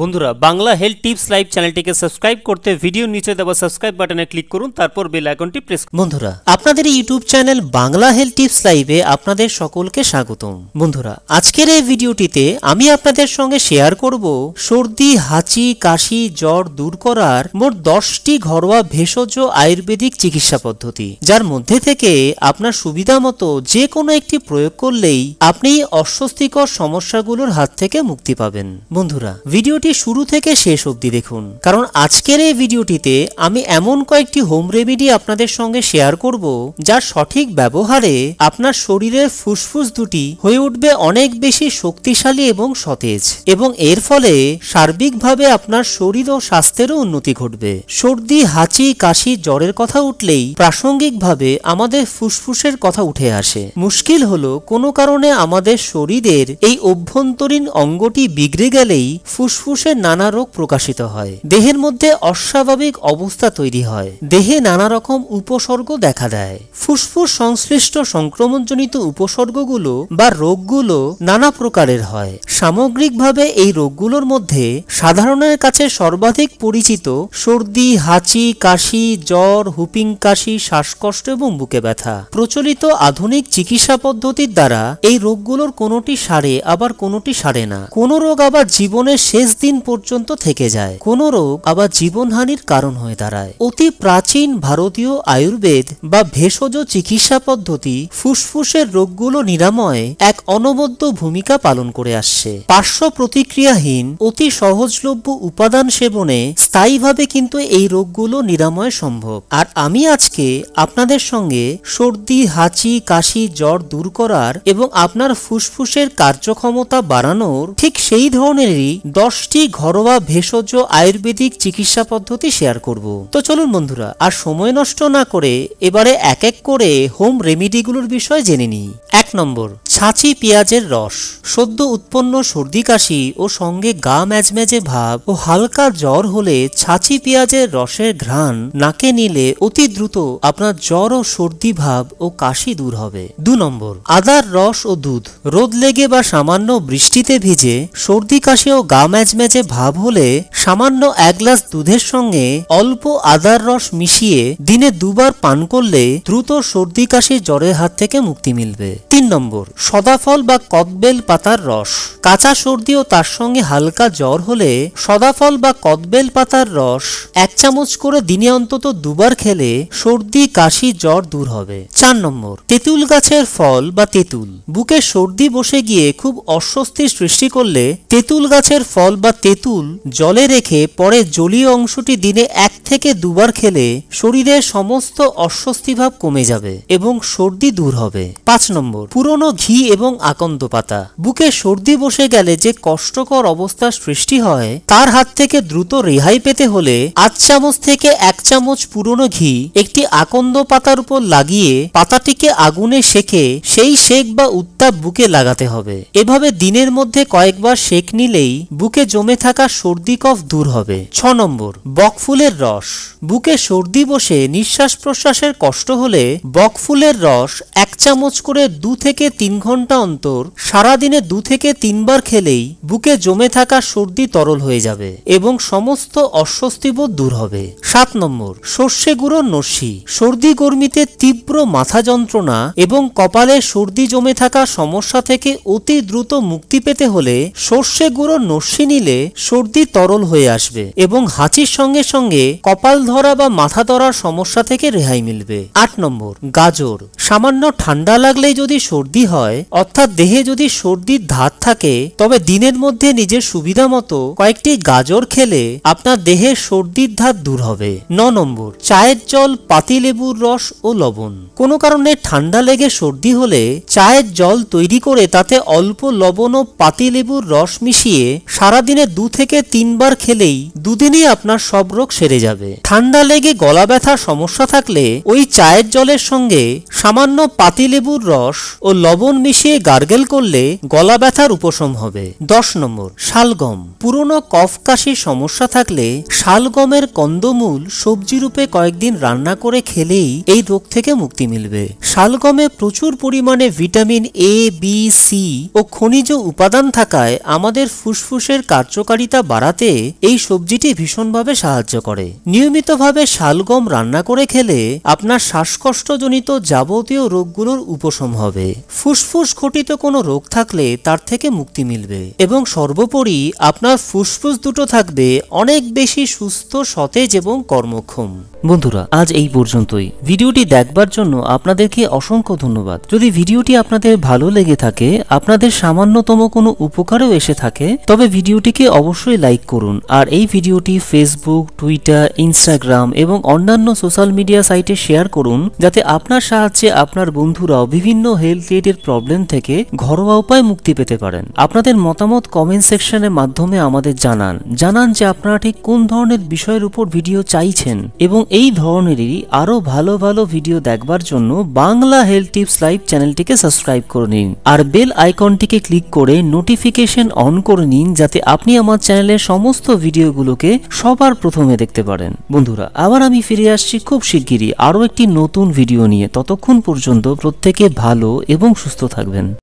বন্ধুরা Bangla health tips live চ্যানেলটিকে subscribe করতে ভিডিওর নিচে দেওয়া সাবস্ক্রাইব বাটনে ক্লিক করুন, তারপর বেল আইকনটি প্রেস করুন। বন্ধুরা আপনাদের YouTube channel Bangla health tips লাইভে আপনাদের সকলকে স্বাগতম। বন্ধুরা আজকের এই ভিডিওটিতে আমি আপনাদের সঙ্গে শেয়ার করব সর্দি, হাঁচি, কাশি, জ্বর দূর করার মোট 10টি ঘরোয়া ভেষজ আয়ুর্বেদিক চিকিৎসা পদ্ধতি, যার মধ্যে থেকে আপনার সুবিধা মতো যে কোনো একটি প্রয়োগ করলেই আপনি অস্বস্তিকর সমস্যাগুলোর হাত থেকে মুক্তি পাবেন। বন্ধুরা ভিডিওটি শুরু থেকে শেষ অবধি দেখুন, কারণ আজকের এই ভিডিওটিতে আমি এমন কয়েকটি হোম রেমেডি আপনাদের সঙ্গে শেয়ার করব যার সঠিক ব্যবহারে আপনার শরীরের ফুসফুস দুটি হয়ে উঠবে অনেক বেশি শক্তিশালী এবং সতেজ, এবং এর ফলে সার্বিকভাবে আপনার শরীর ও স্বাস্থ্যেরও উন্নতি ঘটবে। সর্দি, হাঁচি, কাশি, জ্বরের কথা উঠলেই প্রাসঙ্গিকভাবে আমাদের ফুসফুসের কথা উঠে আসে। মুশকিল হলো কোনো কারণে আমাদের শরীরের এই অভ্যন্তরীণ অঙ্গটি বিগড়ে গেলেই ফুসফুসের নানা রোগ প্রকাশিত হয়, দেহের মধ্যে অস্বাভাবিক অবস্থা তৈরি হয়, দেহে নানা রকম উপসর্গ দেখা দেয়। ফুসফুস সংশ্লিষ্ট সংক্রমণজনিত উপসর্গগুলো বা রোগগুলো নানা প্রকারের হয়। সামগ্রিকভাবে এই রোগগুলোর মধ্যে সাধারণের কাছে সর্বাধিক পরিচিত সর্দি, হাঁচি, কাশি, জ্বর, হুপিং কাশি, শ্বাসকষ্ট এবং বুকে ব্যথা। প্রচলিত আধুনিক চিকিৎসা পদ্ধতির দ্বারা এই রোগগুলোর কোনোটি সারে, আবার কোনোটি সারে না। কোনো রোগ আবার জীবনের শেষ দিন পর্যন্ত থেকে যায়, কোনো রোগ আবার জীবনহানির কারণ হয়ে দাঁড়ায়। অতি প্রাচীন ভারতীয় আয়ুর্বেদ বা ভেষজ চিকিৎসা পদ্ধতি ফুসফুসের রোগগুলো নিরাময়ে এক অনবদ্য ভূমিকা পালন করে আসছে। পার্শ্ব প্রতিক্রিয়াহীন অতি সহজলভ্য উপাদান সেবনে স্থায়ীভাবে কিন্তু এই রোগগুলো নিরাময় সম্ভব। আর আমি আজকে আপনাদের সঙ্গে সর্দি, হাঁচি, কাশি, জ্বর দূর করার এবং আপনার ফুসফুসের কার্যক্ষমতা বাড়ানোর ঠিক সেই ধরনেরই 10টি ঘরোয়া ভেষজ আয়ুর্বেদিক চিকিৎসা পদ্ধতি শেয়ার করব। তো চলুন বন্ধুরা আর সময় নষ্ট না করে এবারে এক এক করে হোম রেমিডিগুলোর বিষয় জেনে নিই। 1 নম্বর, ছাঁচি পেঁয়াজের রস। সদ্য উৎপন্ন সর্দি, কাশি ও সঙ্গে গা ম্যাজম্যাজে ভাব ও হালকা জ্বর হলে ছাঁচি পেঁয়াজের রসের ঘ্রাণ নাকে নিলে অতি দ্রুত আপনার জ্বর ও সর্দি ভাব ও কাশি দূর হবে। 2 নম্বর, আদার রস ও দুধ। রোদ লেগে বা সামান্য বৃষ্টিতে ভিজে সর্দি, কাশি ও গা ম্যাজম্যাজে ভাব হলে সামান্য 1 গ্লাস দুধের সঙ্গে অল্প আদার রস মিশিয়ে দিনে 2 বার পান করলে দ্রুত সর্দি, কাশি, জ্বরের হাত থেকে মুক্তি মিলবে। 3 নম্বর, সদাফল বা কদবেল পাতার রস। কাঁচা সর্দি ও তার সঙ্গে হালকা জ্বর হলে সদাফল বা কদবেল পাতার রস 1 চামচ করে দিনে অন্তত 2 বার খেলে সর্দি, কাশি, জ্বর দূর হবে। 4 নম্বর, তেঁতুল গাছের ফল বা তেঁতুল। বুকে সর্দি বসে গিয়ে খুব অস্বস্তি সৃষ্টি করলে তেঁতুল গাছের ফল বা তেঁতুল জলে রেখে পরে জলীয় অংশটি দিনে 1 থেকে 2 বার খেলে শরীরের সমস্ত অস্বস্তি ভাব কমে যাবে এবং সর্দি দূর হবে। 5 নম্বর, পুরনো ঘি এবং আকন্দ পাতা। বুকে সর্দি বসে গেলে যে কষ্টকর অবস্থার সৃষ্টি হয় তার হাত থেকে দ্রুত রেহাই পেতে হলে 8 চামচ থেকে 1 চামচ পুরনো ঘি একটি আকন্দ পাতার উপর লাগিয়ে পাতাটিকে আগুনে সেকে সেই সেক বা উত্তাপ বুকে লাগাতে হবে। এভাবে দিনের মধ্যে কয়েকবার সেক নিলেই বুকে জমে থাকা সর্দি কফ দূর হবে। 6 নম্বর, বকফুলের রস। বুকে সর্দি বসে নিঃশ্বাস প্রশ্বাসের কষ্ট হলে বকফুলের রস 1 চামচ করে 2 থেকে 3 ঘন্টা অন্তর সারাদিনে 2 থেকে 3 বার খেলেই বুকে জমে থাকা সর্দি তরল হয়ে যাবে এবং সমস্ত অস্বস্তিবোধ দূর হবে। 7 নম্বর, সর্ষে গুঁড়োর নস্যি। সর্দি গরমিতে তীব্র মাথা যন্ত্রণা এবং কপালে সর্দি জমে থাকা সমস্যা থেকে অতি দ্রুত মুক্তি পেতে হলে সর্ষে গুঁড়োর নস্যি নিলে সর্দি তরল হয়ে আসবে এবং হাঁচির সঙ্গে সঙ্গে কপাল ধরা বা মাথা ধরার সমস্যা থেকে রেহাই মিলবে। 8 নম্বর, গাজর। সামান্য ঠান্ডা লাগলেই যদি সর্দি হয়, অর্থাৎ দেহে যদি সর্দির ধাত থাকে, তবে দিনের মধ্যে নিজের সুবিধা মতো কয়েকটি গাজর খেলে আপনার দেহের সর্দির ধাত দূর হবে। 9 নম্বর, চায়ের জল, পাতিলেবুর রস ও লবণ। কোনো কারণে ঠান্ডা লেগে সর্দি হলে চায়ের জল তৈরি করে তাতে অল্প লবণ ও পাতিলেবুর রস মিশিয়ে সারাদিনে 2 থেকে 3 বার খেলেই দুদিনই আপনার সব রোগ সেরে যাবে। ঠান্ডা লেগে গলা ব্যথার সমস্যা থাকলে ওই চায়ের জলের সঙ্গে সামান্য পাতিলেবুর রস ও লবণ মিশিয়ে গার্গেল করলে গলা ব্যথার উপশম হবে। 10 নম্বর, শালগম। পুরনো কফ কাশির সমস্যা থাকলে শালগমের কন্দমূল সবজি রূপে কয়েকদিন রান্না করে খেলেই এই রোগ থেকে মুক্তি মিলবে। শালগমে প্রচুর পরিমাণে ভিটামিন এ, বি, সি ও খনিজ উপাদান থাকায় আমাদের ফুসফুসের কার্যকারিতা বাড়াতে এই সবজিটি ভীষণভাবে সাহায্য করে। নিয়মিতভাবে শালগম রান্না করে খেলে আপনার শ্বাসকষ্টজনিত যাবতীয় রোগগুলোর উপশম হবে। ফুসফুস ঘটিত কোনো রোগ থাকলে তার থেকে মুক্তি মিলবে এবং সর্বোপরি আপনার ফুসফুস দুটো থাকবে অনেক বেশি সুস্থ, সতেজ এবং কর্মক্ষম। বন্ধুরা, আজ এই পর্যন্তই। ভিডিওটি দেখবার জন্য আপনাদেরকে অসংখ্য ধন্যবাদ। যদি ভিডিওটি আপনাদের ভালো লেগে থাকে, আপনাদের সামান্যতম কোনো উপকারেও এসে থাকে, তবে ভিডিওটিকে অবশ্যই লাইক করুন আর এই ভিডিওটি ফেসবুক, টুইটার, ইনস্টাগ্রাম এবং অন্যান্য সোশ্যাল মিডিয়া সাইটে শেয়ার করুন, যাতে আপনার সাহায্যে আপনার বন্ধুরাও বিভিন্ন হেলথ রিলেটেড প্রবলেম থেকে ঘরোয়া উপায় মুক্তি পেতে পারেন। আপনাদের মতামত কমেন্ট সেকশনের মাধ্যমে আমাদের জানান যে আপনারা ঠিক কোন ধরনের বিষয়ের উপর ভিডিও চাইছেন এবং এই ধরনেরই আরো ভালো ভালো ভিডিও দেখবার জন্য বাংলা হেলথ টিপস লাইভ চ্যানেলটিকে সাবস্ক্রাইব করে নিন আর বেল আইকনটিকে ক্লিক করে নোটিফিকেশন অন করে নিন, যাতে আপনি আমার চ্যানেলের সমস্ত ভিডিওগুলোকে সবার প্রথমে দেখতে পারেন। বন্ধুরা, আবার আমি ফিরে আসছি খুব শিগগিরই আরো একটি নতুন ভিডিও নিয়ে। ততক্ষণ পর্যন্ত প্রত্যেকে ভালো এবং সুস্থ থাকবেন।